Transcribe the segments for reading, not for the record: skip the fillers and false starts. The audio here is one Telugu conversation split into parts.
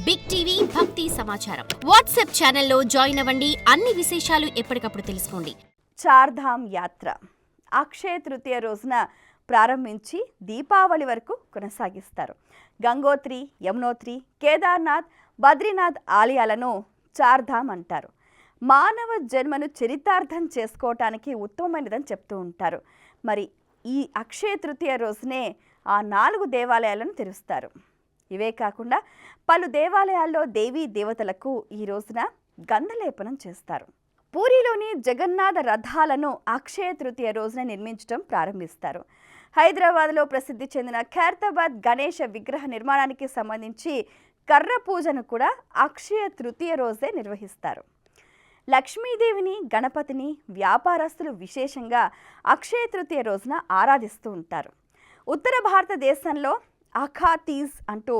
బిగ్ టీవీ భక్తి సమాచారం వాట్సాప్ ఛానల్లో జాయిన్ అవ్వండి. అన్ని విశేషాలు ఎప్పటికప్పుడు తెలుసుకోండి. చార్ధామ్ యాత్ర అక్షయ తృతీయ రోజున ప్రారంభించి దీపావళి వరకు కొనసాగిస్తారు. గంగోత్రి, యమునోత్రి, కేదార్నాథ్, బద్రీనాథ్ ఆలయాలను చార్ధామ్ అంటారు. మానవ జన్మను చరితార్థం చేసుకోవటానికి ఉత్తమమైనదని చెప్తూ ఉంటారు. మరి ఈ అక్షయ తృతీయ రోజునే ఆ 4 దేవాలయాలను తెరుస్తారు. ఇవే కాకుండా పలు దేవాలయాల్లో దేవీ దేవతలకు ఈ రోజున గంధలేపనం చేస్తారు. పూరిలోని జగన్నాథ రథాలను అక్షయ తృతీయ రోజున నిర్మించడం ప్రారంభిస్తారు. హైదరాబాద్లో ప్రసిద్ధి చెందిన ఖైరతాబాద్ గణేష విగ్రహ నిర్మాణానికి సంబంధించి కర్ర పూజను కూడా అక్షయ తృతీయ రోజే నిర్వహిస్తారు. లక్ష్మీదేవిని, గణపతిని వ్యాపారస్తులు విశేషంగా అక్షయ తృతీయ రోజున ఆరాధిస్తూ ఉంటారు. ఉత్తర భారతదేశంలో అఖా తీజ్ అంటూ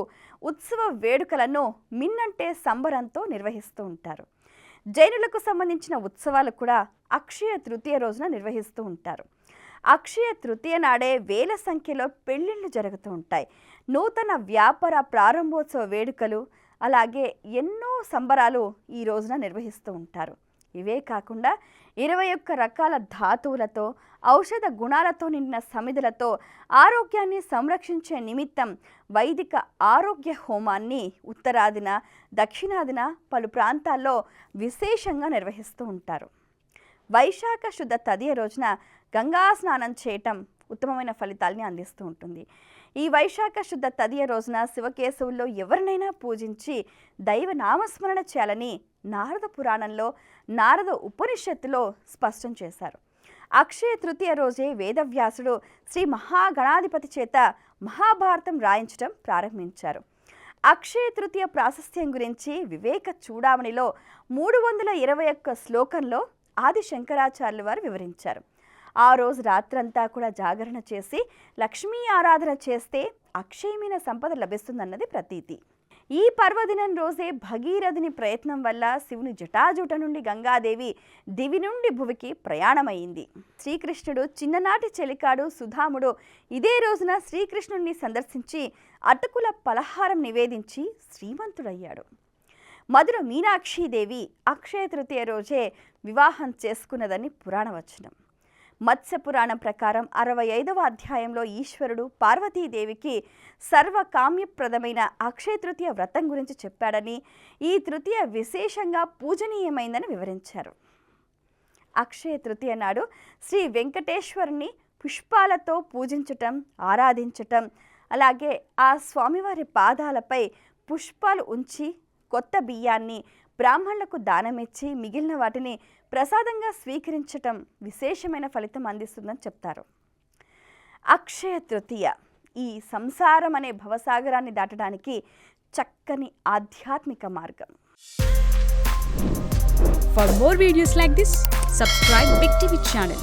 ఉత్సవ వేడుకలను మిన్నంటే సంబరంతో నిర్వహిస్తూ ఉంటారు. జైనులకు సంబంధించిన ఉత్సవాలు కూడా అక్షయ తృతీయ రోజున నిర్వహిస్తూ ఉంటారు. అక్షయ తృతీయ నాడే వేల సంఖ్యలో పెళ్లిళ్ళు జరుగుతూ ఉంటాయి. నూతన వ్యాపార ప్రారంభోత్సవ వేడుకలు, అలాగే ఎన్నో సంబరాలు ఈ రోజున నిర్వహిస్తూ ఉంటారు. ఇవే కాకుండా 21 రకాల ధాతువులతో, ఔషధ గుణాలతో నిండిన సమిధులతో ఆరోగ్యాన్ని సంరక్షించే నిమిత్తం వైదిక ఆరోగ్య హోమాన్ని ఉత్తరాదిన, దక్షిణాదిన పలు ప్రాంతాల్లో విశేషంగా నిర్వహిస్తూ ఉంటారు. వైశాఖ శుద్ధ తదియ రోజున గంగా స్నానం చేయటం ఉత్తమమైన ఫలితాల్ని అందిస్తూ ఉంటుంది. ఈ వైశాఖ శుద్ధ తదియ రోజున శివకేశవుల్లో ఎవరినైనా పూజించి దైవ నామస్మరణ చేయాలని నారద పురాణంలో, నారద ఉపనిషత్తులో స్పష్టం చేశారు. అక్షయ తృతీయ రోజే వేదవ్యాసుడు శ్రీ మహాగణాధిపతి చేత మహాభారతం రాయించడం ప్రారంభించారు. అక్షయ తృతీయ ప్రాశస్త్యం గురించి వివేక చూడామణిలో 321 శ్లోకంలో ఆది శంకరాచార్యులు వారు వివరించారు. ఆ రోజు రాత్రంతా కూడా జాగరణ చేసి లక్ష్మీ ఆరాధన చేస్తే అక్షయమైన సంపద లభిస్తుందన్నది ప్రతీతి. ఈ పర్వదినం రోజే భగీరథుని ప్రయత్నం వల్ల శివుని జటాజుట నుండి గంగాదేవి దివి నుండి భువికి ప్రయాణమైంది. శ్రీకృష్ణుడు చిన్ననాటి చెలికాడు సుధాముడు ఇదే రోజున శ్రీకృష్ణుడిని సందర్శించి అటుకుల పలహారం నివేదించి శ్రీమంతుడయ్యాడు. మధుర మీనాక్షీదేవి అక్షయ తృతీయ రోజే వివాహం చేసుకున్నదని పురాణవచనం. మత్స్య పురాణం ప్రకారం 65వ అధ్యాయంలో ఈశ్వరుడు పార్వతీదేవికి సర్వకామ్యప్రదమైన అక్షయ తృతీయ వ్రతం గురించి చెప్పాడని, ఈ తృతీయ విశేషంగా పూజనీయమైందని వివరించారు. అక్షయ తృతీయ నాడు శ్రీ వెంకటేశ్వరుని పుష్పాలతో పూజించటం, ఆరాధించటం, అలాగే ఆ స్వామివారి పాదాలపై పుష్పాలు ఉంచి కొత్త బియ్యాన్ని బ్రాహ్మణులకు దానమిచ్చి మిగిలిన వాటిని ప్రసాదంగా స్వీకరించటం విశేషమైన ఫలితం అందిస్తుందని చెప్తారు. అక్షయ తృతీయ ఈ సంసారం అనే భవసాగరాన్ని దాటడానికి చక్కని ఆధ్యాత్మిక మార్గం. For more videos like this, subscribe Big TV channel.